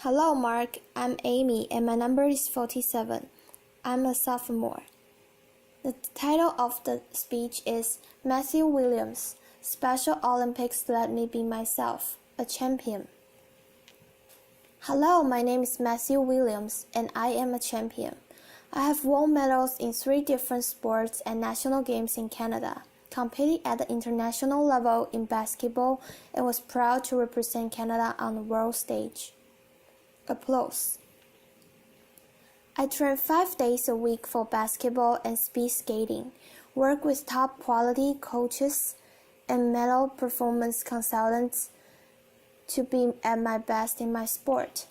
Hello, Mark. I'm Amy, and my number is 47. I'm a sophomore. The title of the speech is Matthew Williams, Special Olympics Let Me Be Myself, a Champion. Hello, my name is Matthew Williams, and I am a champion. I have won medals in 3 different sports and national games in Canada, competed at the international level in basketball, and was proud to represent Canada on the world stage. Applause. I train 5 days a week for basketball and speed skating, work with top quality coaches and medal performance consultants to be at my best in my sport.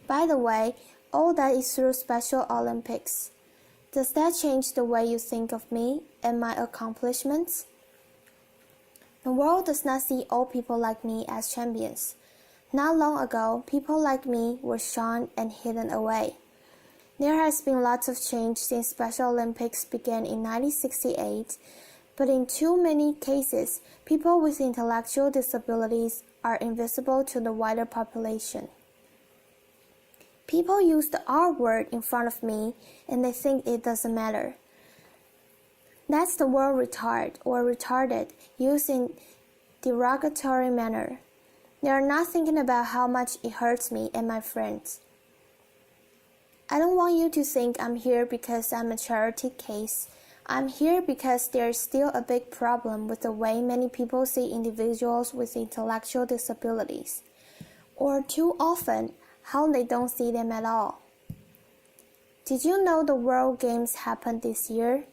By the way, all that is through Special Olympics. Does that change the way you think of me and my accomplishments? The world does not see all people like me as champions. Not long ago, people like me were shunned and hidden away. There has been lots of change since Special Olympics began in 1968, but in too many cases, people with intellectual disabilities are invisible to the wider population. People use the R word in front of me, and they think it doesn't matter. That's the word retard or retarded used in derogatory manner. They are not thinking about how much it hurts me and my friends. I don't want you to think I'm here because I'm a charity case. I'm here because there is still a big problem with the way many people see individuals with intellectual disabilities, or too often, how they don't see them at all. Did you know the World Games happened this year?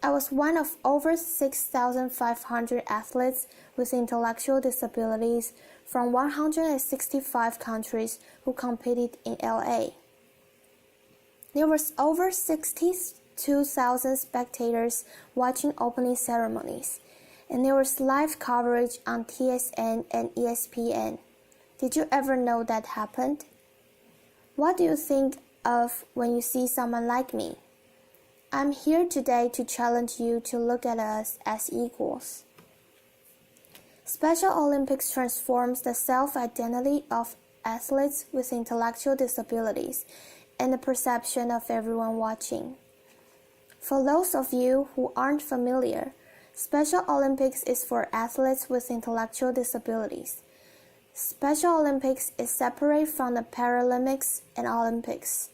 I was one of over 6,500 athletes with intellectual disabilities from 165 countries who competed in LA. There was over 62,000 spectators watching opening ceremonies, and there was live coverage on TSN and ESPN. Did you ever know that happened? What do you think of when you see someone like me? I'm here today to challenge you to look at us as equals. Special Olympics transforms the self-identity of athletes with intellectual disabilities and the perception of everyone watching. For those of you who aren't familiar, Special Olympics is for athletes with intellectual disabilities. Special Olympics is separate from the Paralympics and Olympics.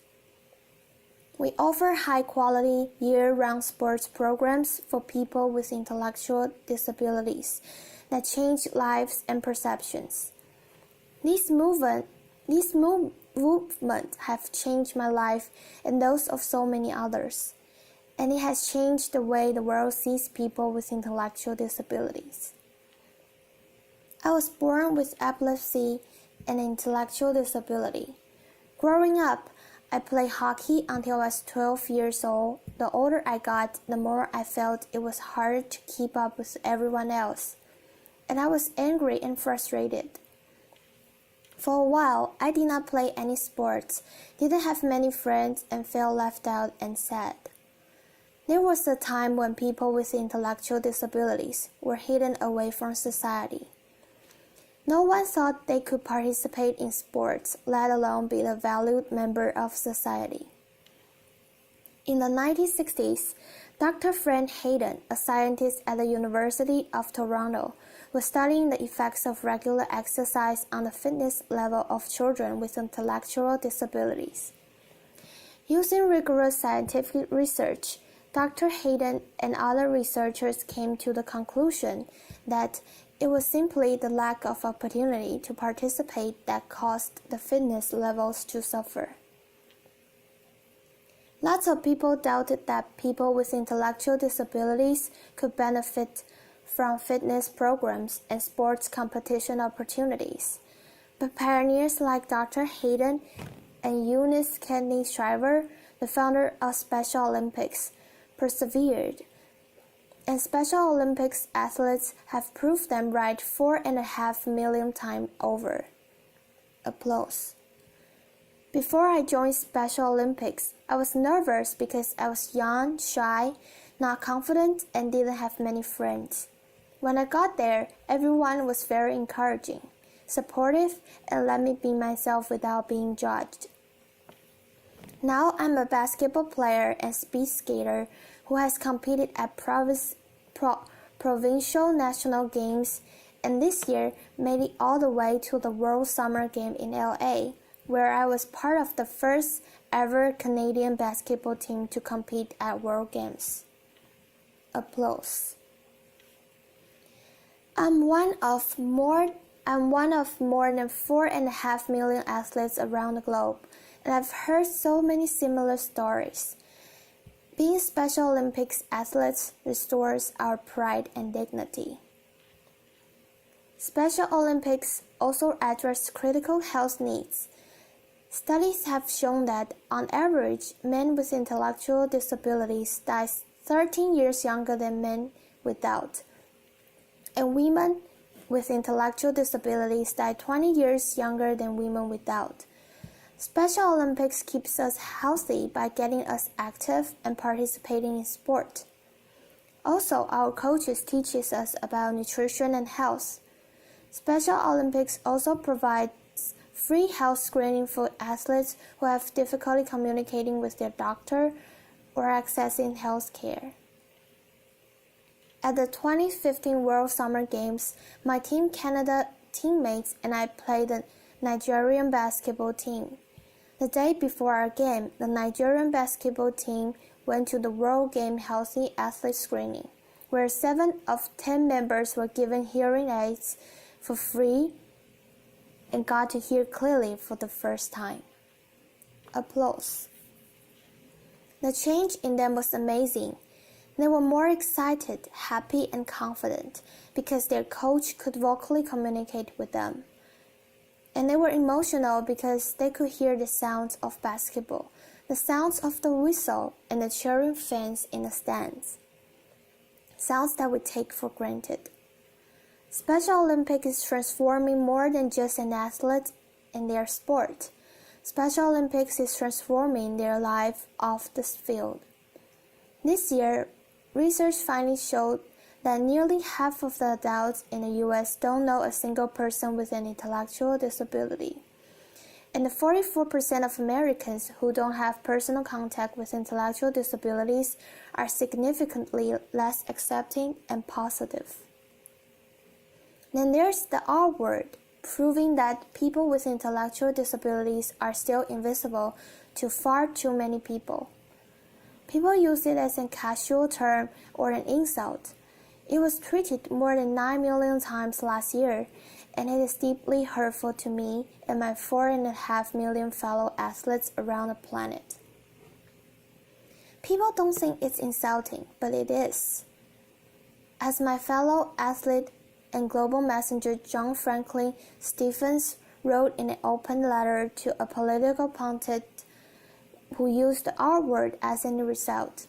We offer high-quality, year-round sports programs for people with intellectual disabilities that change lives and perceptions. These movements have changed my life and those of so many others, and it has changed the way the world sees people with intellectual disabilities. I was born with epilepsy and intellectual disability. Growing up, I played hockey until I was 12 years old. The older I got, the more I felt it was hard to keep up with everyone else, and I was angry and frustrated. For a while, I did not play any sports, didn't have many friends, and felt left out and sad. There was a time when people with intellectual disabilities were hidden away from society. No one thought they could participate in sports, let alone be a valued member of society. In the 1960s, Dr. Frank Hayden, a scientist at the University of Toronto, was studying the effects of regular exercise on the fitness level of children with intellectual disabilities. Using rigorous scientific research, Dr. Hayden and other researchers came to the conclusion that it was simply the lack of opportunity to participate that caused the fitness levels to suffer. Lots of people doubted that people with intellectual disabilities could benefit from fitness programs and sports competition opportunities. But pioneers like Dr. Hayden and Eunice Kennedy Shriver, the founder of Special Olympics, persevered. And Special Olympics athletes have proved them right 4.5 million times over. Applause. Before I joined Special Olympics, I was nervous because I was young, shy, not confident, and didn't have many friends. When I got there, everyone was very encouraging. supportive, and let me be myself without being judged. Now I'm a basketball player and speed skater who has competed at provincial national games, and this year made it all the way to the World Summer Game in LA, where I was part of the first ever Canadian basketball team to compete at World Games. Applause. I'm one of more than 4.5 million athletes around the globe, and I've heard so many similar stories. Being Special Olympics athletes restores our pride and dignity. Special Olympics also address critical health needs. Studies have shown that, on average, men with intellectual disabilities die 13 years younger than men without, and women with intellectual disabilities die 20 years younger than women without. Special Olympics keeps us healthy by getting us active and participating in sport. Also, our coaches teach us about nutrition and health. Special Olympics also provides free health screening for athletes who have difficulty communicating with their doctor or accessing health care. At the 2015 World Summer Games, my Team Canada teammates and I played the Nigerian basketball team. The day before our game, the Nigerian basketball team went to the World Game Healthy Athlete Screening, where 7 of 10 members were given hearing aids for free and got to hear clearly for the first time. Applause. The change in them was amazing. They were more excited, happy, and confident because their coach could vocally communicate with them. And they were emotional because they could hear the sounds of basketball, the sounds of the whistle, and the cheering fans in the stands. Sounds that we take for granted. Special Olympics is transforming more than just an athlete in their sport. Special Olympics is transforming their life off the field. This year, research findings showed that nearly half of the adults in the U.S. don't know a single person with an intellectual disability. And 44% of Americans who don't have personal contact with intellectual disabilities are significantly less accepting and positive. Then there's the R word, proving that people with intellectual disabilities are still invisible to far too many people. People use it as a casual term or an insult. It was tweeted more than 9 million times last year, and it is deeply hurtful to me and my 4.5 million fellow athletes around the planet. People don't think it's insulting, but it is. As my fellow athlete and global messenger John Franklin Stephens wrote in an open letter to a political pundit who used the R word as an result,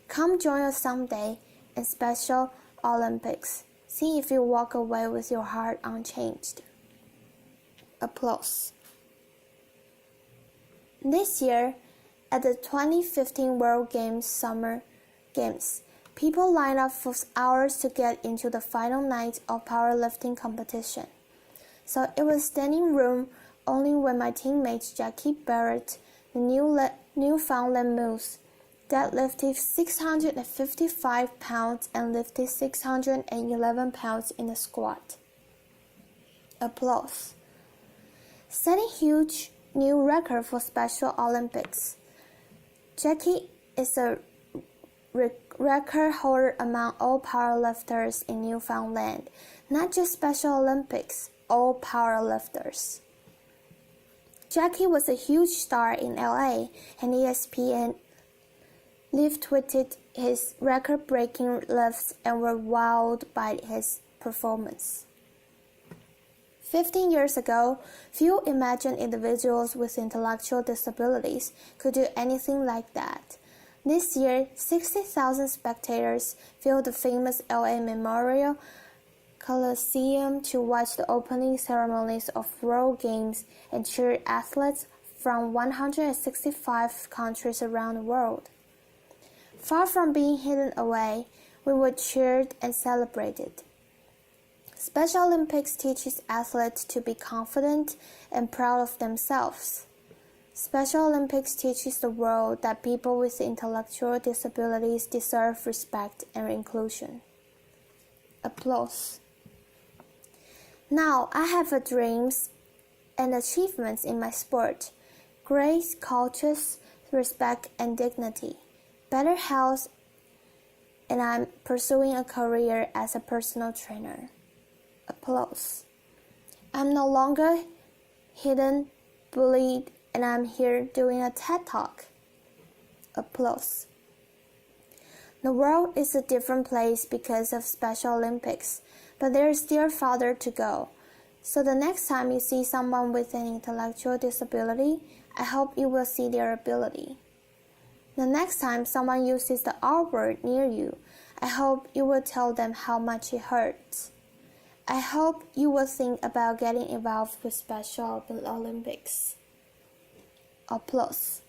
"Come join us someday in Special Olympics. See if you walk away with your heart unchanged." Applause. This year, at the 2015 World Games Summer Games, people lined up for hours to get into the final night of powerlifting competition. So it was standing room only when my teammate Jackie Barrett, the Newfoundland Moose, deadlifted 655 pounds and lifted 611 pounds in the squat. Applause. Setting huge new record for Special Olympics. Jackie is a record holder among all powerlifters in Newfoundland, not just Special Olympics, all powerlifters. Jackie was a huge star in LA, and ESPN live tweeted his record-breaking lifts and were wowed by his performance. 15 years ago, few imagined individuals with intellectual disabilities could do anything like that. This year, 60,000 spectators filled the famous LA Memorial Coliseum to watch the opening ceremonies of World Games and cheer athletes from 165 countries around the world. Far from being hidden away, we were cheered and celebrated. Special Olympics teaches athletes to be confident and proud of themselves. Special Olympics teaches the world that people with intellectual disabilities deserve respect and inclusion. Applause. Now I have dreams and achievements in my sport, grace, cultures, respect and dignity, better health, and I'm pursuing a career as a personal trainer. Applause. I'm no longer hidden, bullied, and I'm here doing a TED Talk. Applause. The world is a different place because of Special Olympics, but there is still farther to go. So the next time you see someone with an intellectual disability, I hope you will see their ability. The next time someone uses the R word near you, I hope you will tell them how much it hurts. I hope you will think about getting involved with Special Olympics. Applause.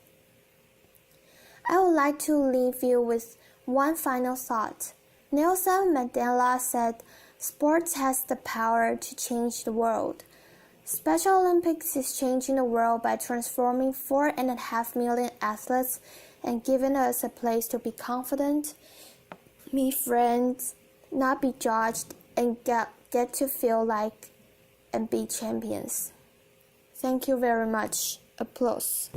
I would like to leave you with one final thought. Nelson Mandela said, "Sports has the power to change the world." Special Olympics is changing the world by transforming 4.5 million athletes and giving us a place to be confident, meet friends, not be judged, and get to feel like and be champions. Thank you very much. Applause.